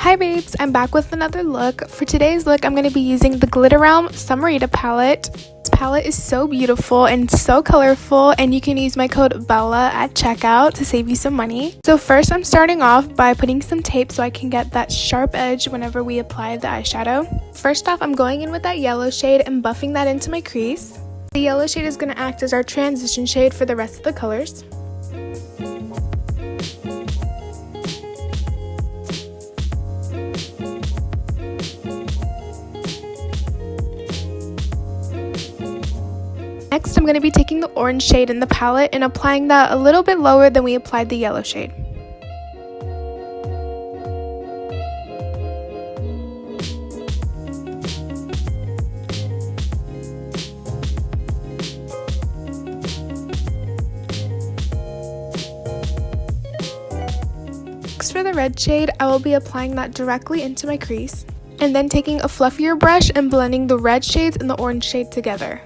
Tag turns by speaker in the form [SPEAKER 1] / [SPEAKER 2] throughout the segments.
[SPEAKER 1] Hi babes, I'm back with another look. For today's look, I'm going to be using the Glitter Realm Summerita palette. This palette is so beautiful and so colorful, and you can use my code BELLA at checkout to save you some money. So first I'm starting off by putting some tape so I can get that sharp edge whenever we apply the eyeshadow. First off, I'm going in with that yellow shade and buffing that into my crease. The yellow shade is going to act as our transition shade for the rest of the colors. Next, I'm going to be taking the orange shade in the palette and applying that a little bit lower than we applied the yellow shade. Next, for the red shade, I will be applying that directly into my crease, and then taking a fluffier brush and blending the red shades and the orange shade together.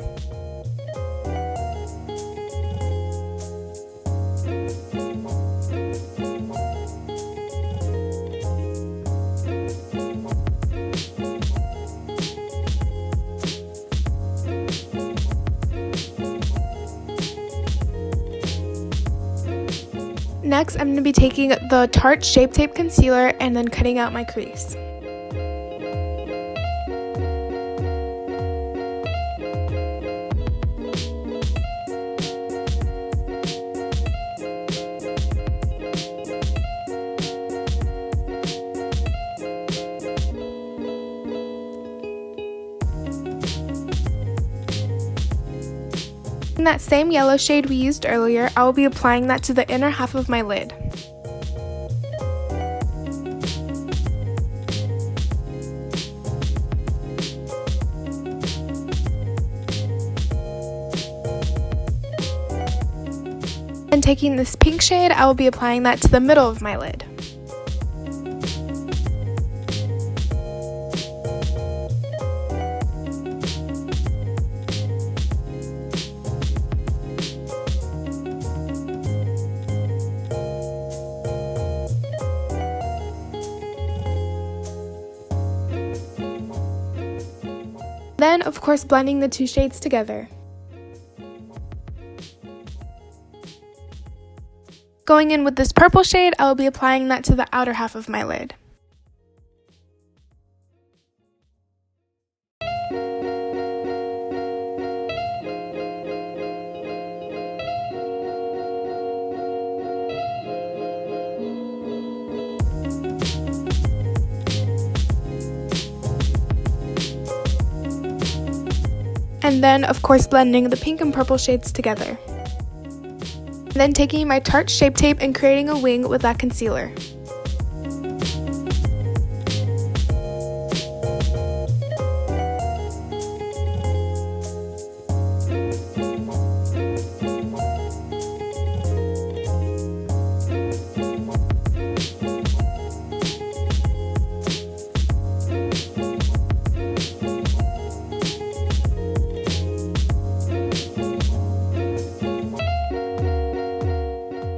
[SPEAKER 1] Next, I'm going to be taking the Tarte Shape Tape Concealer and then cutting out my crease. In that same yellow shade we used earlier, I will be applying that to the inner half of my lid. And taking this pink shade, I will be applying that to the middle of my lid. Then, of course, blending the two shades together. Going in with this purple shade, I will be applying that to the outer half of my lid. And then, of course, blending the pink and purple shades together. And then taking my Tarte Shape Tape and creating a wing with that concealer.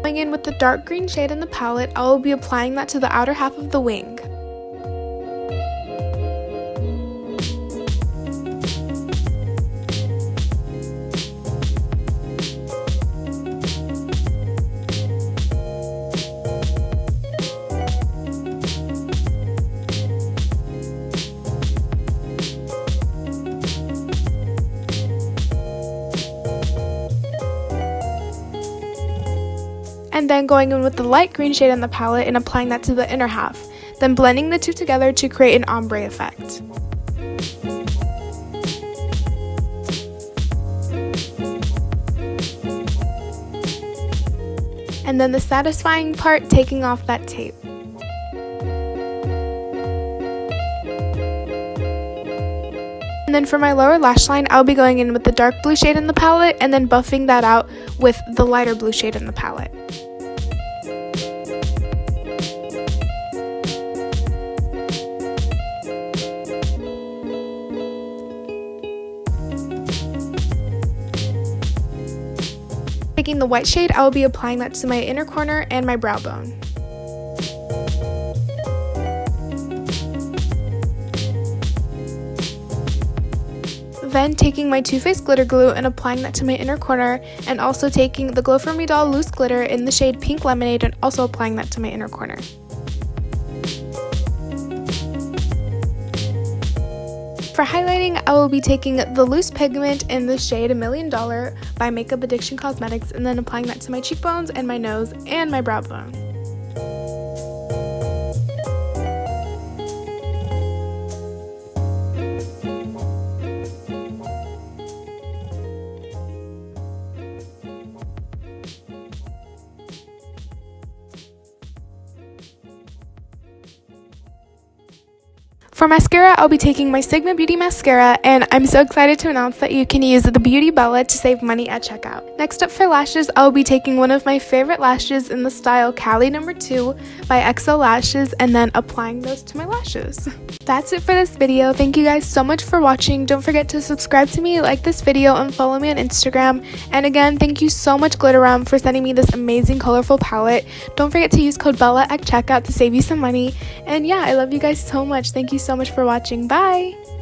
[SPEAKER 1] Going in with the dark green shade in the palette, I will be applying that to the outer half of the wing. And then going in with the light green shade in the palette and applying that to the inner half, then blending the two together to create an ombre effect. And then the satisfying part, taking off that tape. And then for my lower lash line, I'll be going in with the dark blue shade in the palette and then buffing that out with the lighter blue shade in the palette. Taking the white shade, I will be applying that to my inner corner and my brow bone. Then taking my Too Faced glitter glue and applying that to my inner corner, and also taking the Glow For Me Doll loose glitter in the shade Pink Lemonade and also applying that to my inner corner. For highlighting, I will be taking the loose pigment in the shade $1 Million by Makeup Addiction Cosmetics and then applying that to my cheekbones and my nose and my brow bone. For mascara, I'll be taking my Sigma Beauty mascara, and I'm so excited to announce that you can use the Beauty Bella to save money at checkout. Next up for lashes, I'll be taking one of my favorite lashes in the style Cali No. 2 by XO Lashes and then applying those to my lashes. That's it for this video. Thank you guys so much for watching. Don't forget to subscribe to me, like this video, and follow me on Instagram. And again, thank you so much Glitterum for sending me this amazing colorful palette. Don't forget to use code BELLA at checkout to save you some money. And yeah, I love you guys so much. Thank you so much for watching. Bye!